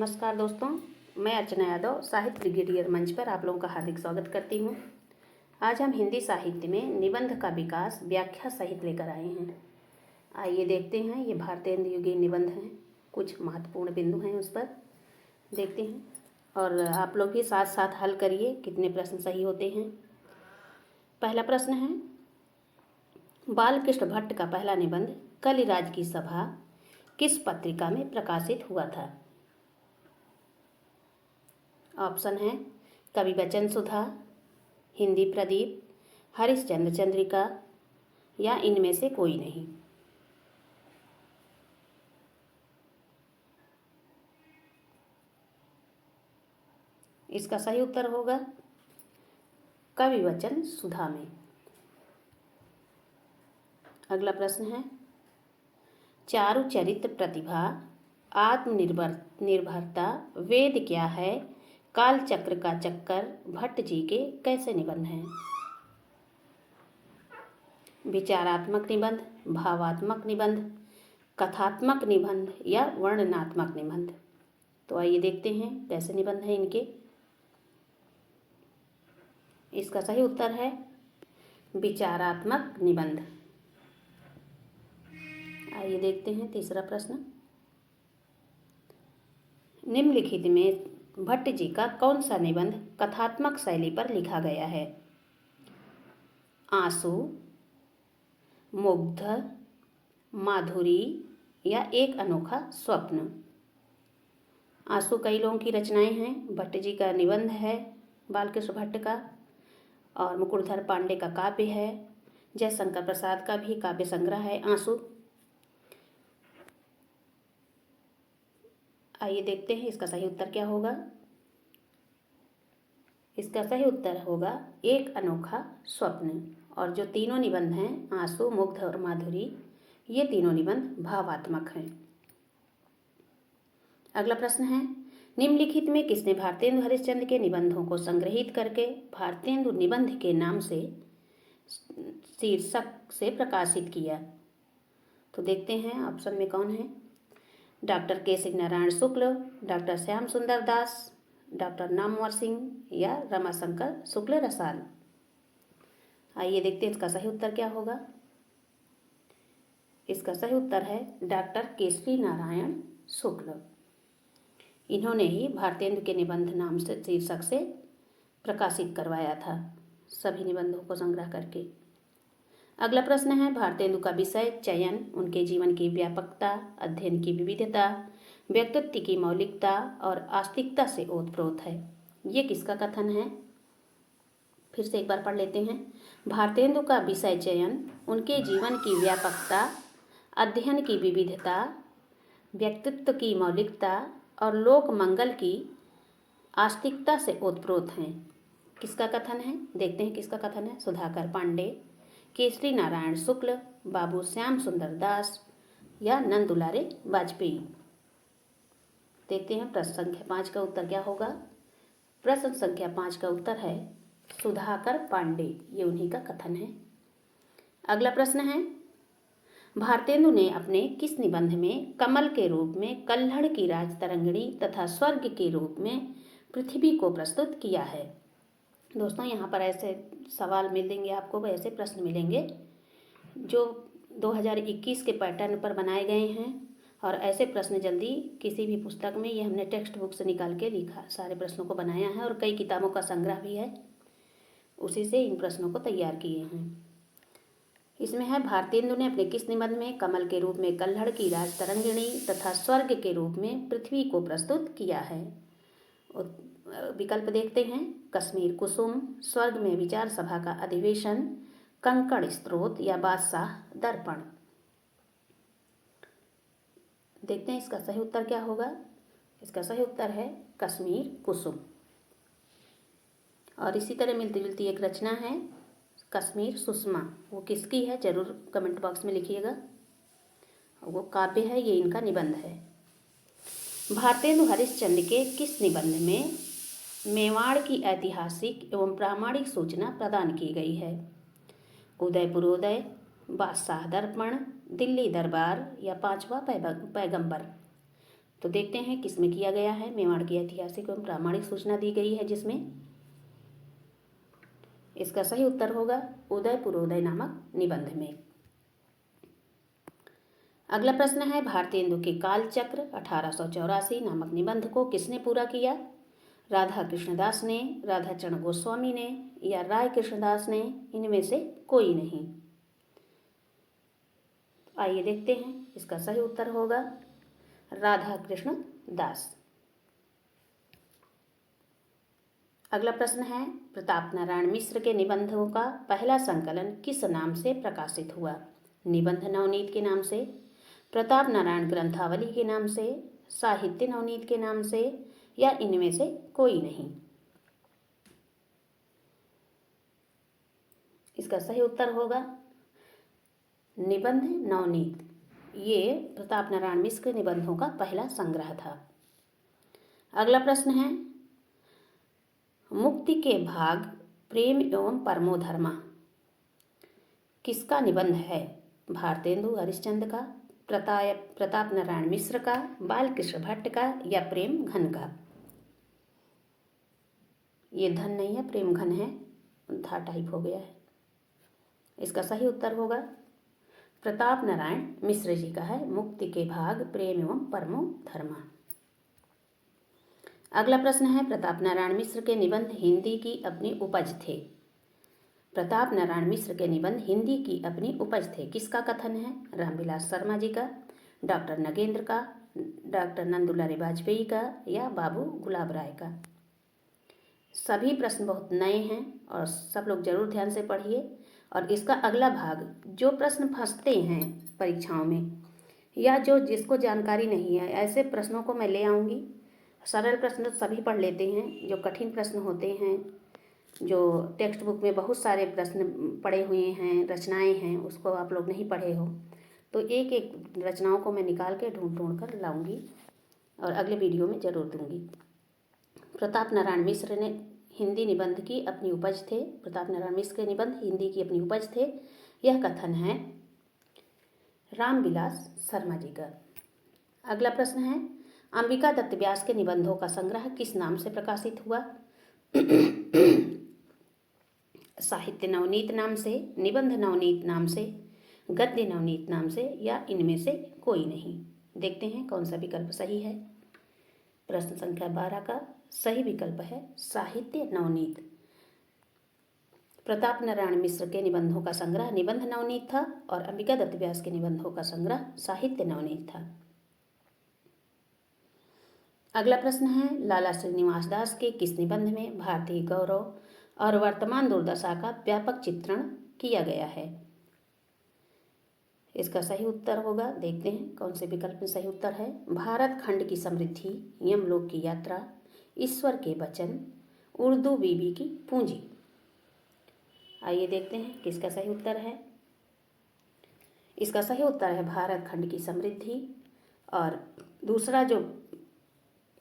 नमस्कार दोस्तों, मैं अर्चना यादव साहित्य ब्रिगेडियर मंच पर आप लोगों का हार्दिक स्वागत करती हूँ। आज हम हिंदी साहित्य में निबंध का विकास व्याख्या सहित लेकर आए हैं। आइए देखते हैं, ये भारतेंदु युगीन निबंध हैं। कुछ महत्वपूर्ण बिंदु हैं उस पर देखते हैं और आप लोग भी साथ साथ हल करिए कितने प्रश्न सही होते हैं। पहला प्रश्न है, बालकृष्ण भट्ट का पहला निबंध कलिराज की सभा किस पत्रिका में प्रकाशित हुआ था? ऑप्शन है कवि वचन सुधा, हिंदी प्रदीप, हरिश्चंद्र चंद्रिका या इनमें से कोई नहीं। इसका सही उत्तर होगा कवि वचन सुधा में। अगला प्रश्न है, चारु चरित्र प्रतिभा आत्मनिर्भरता वेद क्या है काल चक्र का चक्कर भट्ट जी के कैसे निबंध हैं? विचारात्मक निबंध, भावात्मक निबंध, कथात्मक निबंध या वर्णनात्मक निबंध। तो आइए देखते हैं कैसे निबंध हैं इनके। इसका सही उत्तर है विचारात्मक निबंध। आइए देखते हैं तीसरा प्रश्न, निम्नलिखित में भट्ट जी का कौन सा निबंध कथात्मक शैली पर लिखा गया है? आंसू, मुग्ध, माधुरी या एक अनोखा स्वप्न। आंसू कई लोगों की रचनाएं हैं, भट्ट जी का निबंध है बालकृष्ण भट्ट का, और मुकुटधर पांडे का काव्य है, जयशंकर प्रसाद का भी काव्य संग्रह है आंसू। आइए देखते हैं इसका सही उत्तर क्या होगा। इसका सही उत्तर होगा एक अनोखा स्वप्न। और जो तीनों निबंध हैं आंसू, मुग्ध और माधुरी, ये तीनों निबंध भावात्मक हैं। अगला प्रश्न है, निम्नलिखित में किसने भारतेंदु हरिश्चंद्र के निबंधों को संग्रहित करके भारतेंदु निबंध के नाम से शीर्षक से प्रकाशित किया? तो देखते हैं ऑप्शन में कौन है। डॉक्टर केशव नारायण शुक्ल, डॉक्टर श्याम सुंदर दास, डॉक्टर नामवर सिंह या रमाशंकर शुक्ल रसाल। आइए देखते हैं इसका सही उत्तर क्या होगा। इसका सही उत्तर है डॉक्टर केशव नारायण शुक्ल। इन्होंने ही भारतेंदु के निबंध नाम से शीर्षक से प्रकाशित करवाया था सभी निबंधों को संग्रह करके। अगला प्रश्न है, भारतेंदु का विषय चयन उनके जीवन की व्यापकता, अध्ययन की विविधता, व्यक्तित्व की मौलिकता और आस्तिकता से ओतप्रोत है। ये किसका कथन है? फिर से एक बार पढ़ लेते हैं। भारतेंदु का विषय चयन उनके जीवन की व्यापकता, अध्ययन की विविधता, व्यक्तित्व की मौलिकता और लोक मंगल की आस्तिकता से ओतप्रोत हैं। किसका कथन है? देखते हैं किसका कथन है। सुधाकर पांडे, केशरी नारायण शुक्ल, बाबू श्याम सुंदर दास या नंदुलारे वाजपेयी। देखते हैं प्रश्न संख्या 5 का उत्तर क्या होगा। प्रश्न संख्या 5 का उत्तर है सुधाकर पांडे, ये उन्हीं का कथन है। अगला प्रश्न है, भारतेंदु ने अपने किस निबंध में कमल के रूप में कल्हड़ की राजतरंगिणी तथा स्वर्ग के रूप में पृथ्वी को प्रस्तुत किया है? दोस्तों यहाँ पर ऐसे सवाल मिलेंगे आपको, ऐसे प्रश्न मिलेंगे जो 2021 के पैटर्न पर बनाए गए हैं और ऐसे प्रश्न जल्दी किसी भी पुस्तक में, ये हमने टेक्स्ट बुक से निकाल के लिखा, सारे प्रश्नों को बनाया है और कई किताबों का संग्रह भी है, उसी से इन प्रश्नों को तैयार किए हैं। इसमें है, भारतेंदु ने अपने किस निबंध में कमल के रूप में कल्हड़ की राजतरंगिणी तथा स्वर्ग के रूप में पृथ्वी को प्रस्तुत किया है? विकल्प देखते हैं। कश्मीर कुसुम, स्वर्ग में विचार सभा का अधिवेशन, कंकड़ स्त्रोत या बादशाह दर्पण। देखते हैं इसका सही उत्तर क्या होगा। इसका सही उत्तर है कश्मीर कुसुम। और इसी तरह मिलती जुलती एक रचना है कश्मीर सुषमा, वो किसकी है जरूर कमेंट बॉक्स में लिखिएगा। वो काव्य है, ये इनका निबंध है। भारतेंदु हरिश्चंद्र के किस निबंध में मेवाड़ की ऐतिहासिक एवं प्रामाणिक सूचना प्रदान की गई है? उदयपुरोदय, बादशाह दर्पण, दिल्ली दरबार या पांचवा पैगंबर। तो देखते हैं किसमें किया गया है। मेवाड़ की ऐतिहासिक एवं प्रामाणिक सूचना दी गई है, जिसमें इसका सही उत्तर होगा उदयपुरोदय नामक निबंध में। अगला प्रश्न है, भारतेंदु के कालचक्र 1884 नामक निबंध को किसने पूरा किया? राधा कृष्णदास ने, राधाचरण गोस्वामी ने या राय कृष्णदास ने? इनमें से कोई नहीं। आइए देखते हैं, इसका सही उत्तर होगा राधा कृष्ण दास। अगला प्रश्न है, प्रताप नारायण मिश्र के निबंधों का पहला संकलन किस नाम से प्रकाशित हुआ? निबंध नवनीत के नाम से, प्रताप नारायण ग्रंथावली के नाम से, साहित्य नवनीत के नाम से या इनमें से कोई नहीं? इसका सही उत्तर होगा निबंध नवनीत। ये प्रताप नारायण मिश्र के निबंधों का पहला संग्रह था। अगला प्रश्न है, मुक्ति के भाग प्रेम एवं परमोधर्मा किसका निबंध है? भारतेंदु हरिश्चंद्र का, प्रताप नारायण मिश्र का, बालकृष्ण भट्ट का या प्रेम घन का? ये धन नहीं है, प्रेम घन है, था टाइप हो गया है। इसका सही उत्तर होगा प्रताप नारायण मिश्र जी का है, मुक्ति के भाग प्रेम एवं परमो धर्मा। अगला प्रश्न है, प्रताप नारायण मिश्र के निबंध हिंदी की अपनी उपज थे। प्रताप नारायण मिश्र के निबंध हिंदी की अपनी उपज थे, किसका कथन है? रामविलास शर्मा जी का, डॉक्टर नगेंद्र का, डॉक्टर नंदुलाल वाजपेयी का या बाबू गुलाब राय का? सभी प्रश्न बहुत नए हैं और सब लोग जरूर ध्यान से पढ़िए। और इसका अगला भाग, जो प्रश्न फंसते हैं परीक्षाओं में या जो जिसको जानकारी नहीं है, ऐसे प्रश्नों को मैं ले आऊँगी। सरल प्रश्न तो सभी पढ़ लेते हैं, जो कठिन प्रश्न होते हैं, जो टेक्स्ट बुक में बहुत सारे प्रश्न पढ़े हुए हैं, रचनाएं हैं, उसको आप लोग नहीं पढ़े हो, तो एक एक रचनाओं को मैं निकाल के ढूंढ कर लाऊंगी और अगले वीडियो में ज़रूर दूंगी। प्रताप नारायण मिश्र ने हिंदी निबंध की अपनी उपज थे। प्रताप नारायण मिश्र के निबंध हिंदी की अपनी उपज थे, यह कथन है रामविलास शर्मा जी का। अगला प्रश्न है, अंबिका दत्त व्यास के निबंधों का संग्रह किस नाम से प्रकाशित हुआ? साहित्य नवनीत नाम से, निबंध नवनीत नाम से, गद्य नवनीत नाम से या इनमें से कोई नहीं? देखते हैं कौन सा विकल्प सही है। प्रश्न संख्या 12 का सही विकल्प है साहित्य नवनीत। प्रताप नारायण मिश्र के निबंधों का संग्रह निबंध नवनीत था और अंबिका दत्त व्यास के निबंधों का संग्रह साहित्य नवनीत था। अगला प्रश्न है, लाला श्रीनिवास दास के किस निबंध में भारतीय गौरव और वर्तमान दुर्दशा का व्यापक चित्रण किया गया है? इसका सही उत्तर होगा, देखते हैं कौन से विकल्प में सही उत्तर है। भारत खंड की समृद्धि, यमलोक की यात्रा, ईश्वर के वचन, उर्दू बीबी की पूंजी। आइए देखते हैं किसका सही उत्तर है। इसका सही उत्तर है भारत खंड की समृद्धि। और दूसरा जो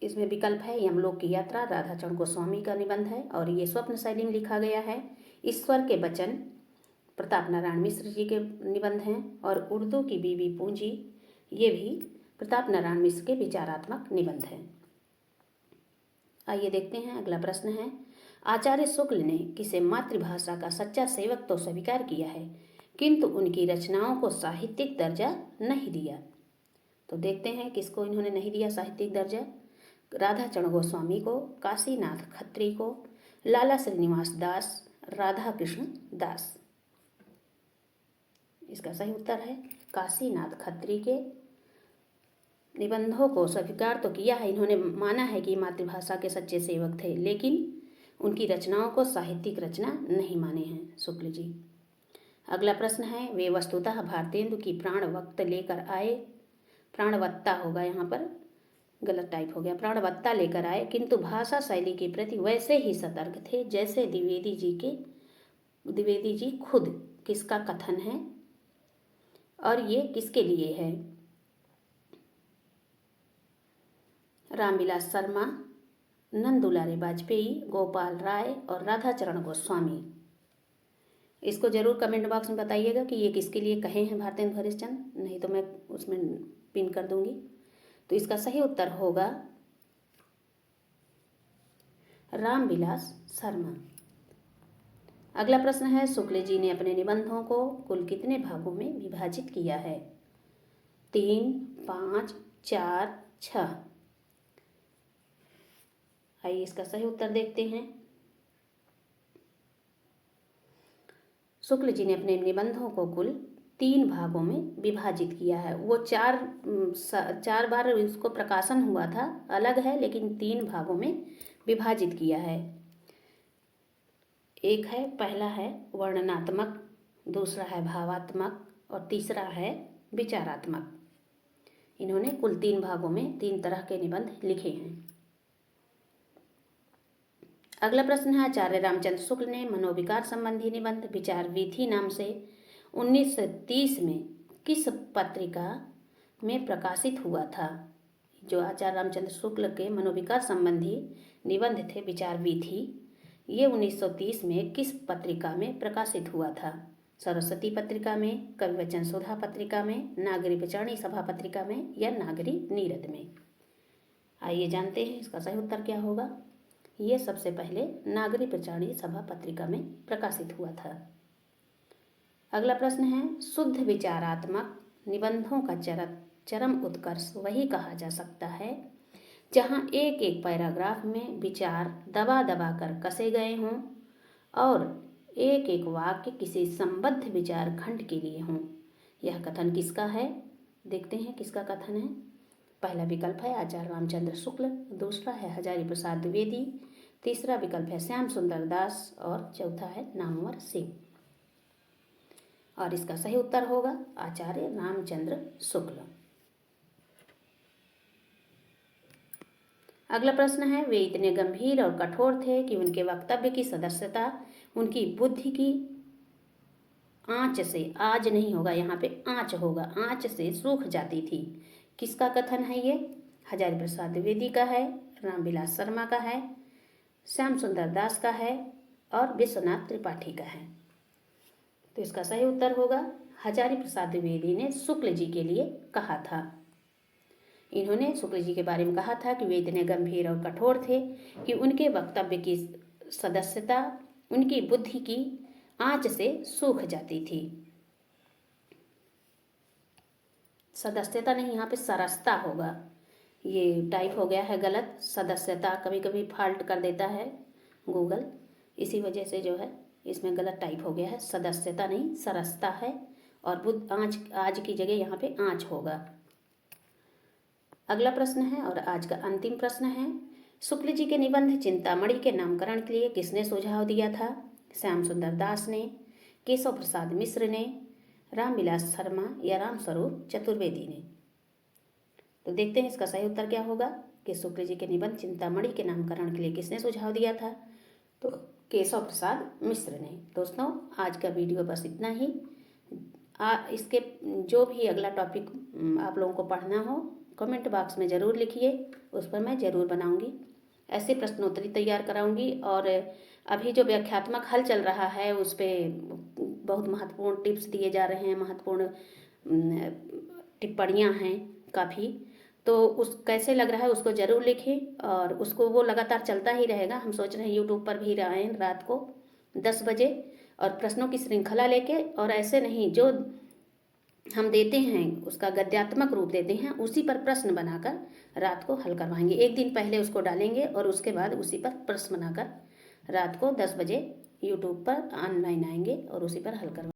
इसमें विकल्प है यमलोक की यात्रा, राधाचरण गोस्वामी का निबंध है और ये स्वप्न शैली में लिखा गया है। ईश्वर के वचन प्रताप नारायण मिश्र जी के निबंध हैं और उर्दू की बीबी पूंजी ये भी प्रताप नारायण मिश्र के विचारात्मक निबंध हैं। आइए देखते हैं अगला प्रश्न है, आचार्य शुक्ल ने किसे मातृभाषा का सच्चा सेवक तो स्वीकार किया है किंतु उनकी रचनाओं को साहित्यिक दर्जा नहीं दिया? तो देखते हैं किसको इन्होंने नहीं दिया साहित्यिक दर्जा। राधाचरण गोस्वामी को, काशीनाथ खत्री को, लाला श्रीनिवास दास, राधा कृष्ण दास। इसका सही उत्तर है काशीनाथ खत्री के निबंधों को स्वीकार तो किया है, इन्होंने माना है कि मातृभाषा के सच्चे सेवक थे, लेकिन उनकी रचनाओं को साहित्यिक रचना नहीं माने हैं शुक्ल जी। अगला प्रश्न है, वे वस्तुतः भारतेंदु की प्राणवत्ता लेकर आए, प्राणवत्ता होगा यहाँ पर, गलत टाइप हो गया, प्राणवत्ता लेकर आए किंतु भाषा शैली के प्रति वैसे ही सतर्क थे जैसे द्विवेदी जी खुद। किसका कथन है और ये किसके लिए है? रामविलास शर्मा, नंदुलाल वाजपेयी, गोपाल राय और राधाचरण गोस्वामी। इसको जरूर कमेंट बॉक्स में बताइएगा कि ये किसके लिए कहे हैं भारतेंदु हरिश्चंद्र, नहीं तो मैं उसमें पिन कर दूंगी। तो इसका सही उत्तर होगा रामविलास शर्मा। अगला प्रश्न है, शुक्ल जी ने अपने निबंधों को कुल कितने भागों में विभाजित किया है? 3, 5, 4, 6। आइए इसका सही उत्तर देखते हैं। शुक्ल जी ने अपने निबंधों को कुल 3 भागों में विभाजित किया है। वो चार बार इसको प्रकाशन हुआ था, अलग है, लेकिन 3 भागों में विभाजित किया है। एक है, पहला है वर्णनात्मक, दूसरा है भावात्मक और तीसरा है विचारात्मक। इन्होंने कुल 3 भागों में 3 तरह के निबंध लिखे हैं। अगला प्रश्न है, आचार्य रामचंद्र शुक्ल ने मनोविकार संबंधी निबंध विचार वीथी नाम से 1930 में किस पत्रिका में प्रकाशित हुआ था? जो आचार्य रामचंद्र शुक्ल के मनोविकार संबंधी निबंध थे विचार वीथी, ये 1930 में किस पत्रिका में प्रकाशित हुआ था? सरस्वती पत्रिका में, कविवचन सुधा पत्रिका में, नागरी पचाणी सभा पत्रिका में या नागरी नीरद में? आइए जानते हैं इसका सही उत्तर क्या होगा। ये सबसे पहले नागरी पचाणी सभा पत्रिका में प्रकाशित हुआ था। अगला प्रश्न है, शुद्ध विचारात्मक निबंधों का चरम उत्कर्ष वही कहा जा सकता है जहाँ एक एक पैराग्राफ में विचार दबा दबा कर कसे गए हों और एक एक वाक्य किसी संबद्ध विचार खंड के लिए हों। यह कथन किसका है? देखते हैं किसका कथन है। पहला विकल्प है आचार्य रामचंद्र शुक्ल, दूसरा है हजारी प्रसाद द्विवेदी, तीसरा विकल्प है श्याम सुंदर दास और चौथा है नामवर सिंह। और इसका सही उत्तर होगा आचार्य रामचंद्र शुक्ल। अगला प्रश्न है, वे इतने गंभीर और कठोर थे कि उनके वक्तव्य की सदस्यता उनकी बुद्धि की आंच से, आज नहीं होगा यहाँ पे, आंच होगा, आंच से सूख जाती थी। किसका कथन है ये? हजारी प्रसाद द्विवेदी का है, रामविलास शर्मा का है, श्याम सुंदर दास का है और विश्वनाथ त्रिपाठी का है। तो इसका सही उत्तर होगा हजारी प्रसाद द्विवेदी ने शुक्ल जी के लिए कहा था। इन्होंने शुक्ल जी के बारे में कहा था कि वे इतने गंभीर और कठोर थे कि उनके वक्तव्य की सदस्यता उनकी बुद्धि की आंच से सूख जाती थी। सदस्यता नहीं, यहाँ पे सरसता होगा, ये टाइप हो गया है गलत। सदस्यता कभी कभी फाल्ट कर देता है गूगल, इसी वजह से जो है इसमें गलत टाइप हो गया है। सदस्यता नहीं, सरसता है और बुद्ध आज की जगह यहाँ पे आंच होगा। अगला प्रश्न है और आज का अंतिम प्रश्न है, शुक्ल जी के निबंध चिंतामणि के नामकरण के लिए किसने सुझाव दिया था? श्याम सुंदर दास ने, केशव प्रसाद मिश्र ने, रामविलास शर्मा या रामस्वरूप चतुर्वेदी ने? तो देखते हैं इसका सही उत्तर क्या होगा कि शुक्ल जी के निबंध चिंतामणि के नामकरण के लिए किसने सुझाव दिया था? तो केशव प्रसाद मिश्र ने। दोस्तों, आज का वीडियो बस इतना ही। इसके जो भी अगला टॉपिक आप लोगों को पढ़ना हो कमेंट बॉक्स में ज़रूर लिखिए, उस पर मैं ज़रूर बनाऊंगी, ऐसे प्रश्नोत्तरी तैयार कराऊंगी। और अभी जो व्याख्यात्मक हल चल रहा है उस पर बहुत महत्वपूर्ण टिप्स दिए जा रहे हैं, महत्वपूर्ण टिप्पणियां हैं काफ़ी, तो उस कैसे लग रहा है उसको ज़रूर लिखें। और उसको वो लगातार चलता ही रहेगा। हम सोच रहे हैं यूट्यूब पर भी आएँ रात को 10 बजे और प्रश्नों की श्रृंखला लेके, और ऐसे नहीं जो हम देते हैं उसका गद्यात्मक रूप देते हैं, उसी पर प्रश्न बनाकर रात को हल करवाएंगे। एक दिन पहले उसको डालेंगे और उसके बाद उसी पर प्रश्न बनाकर रात को 10 बजे यूट्यूब पर ऑनलाइन आएंगे और उसी पर हल करवाएंगे।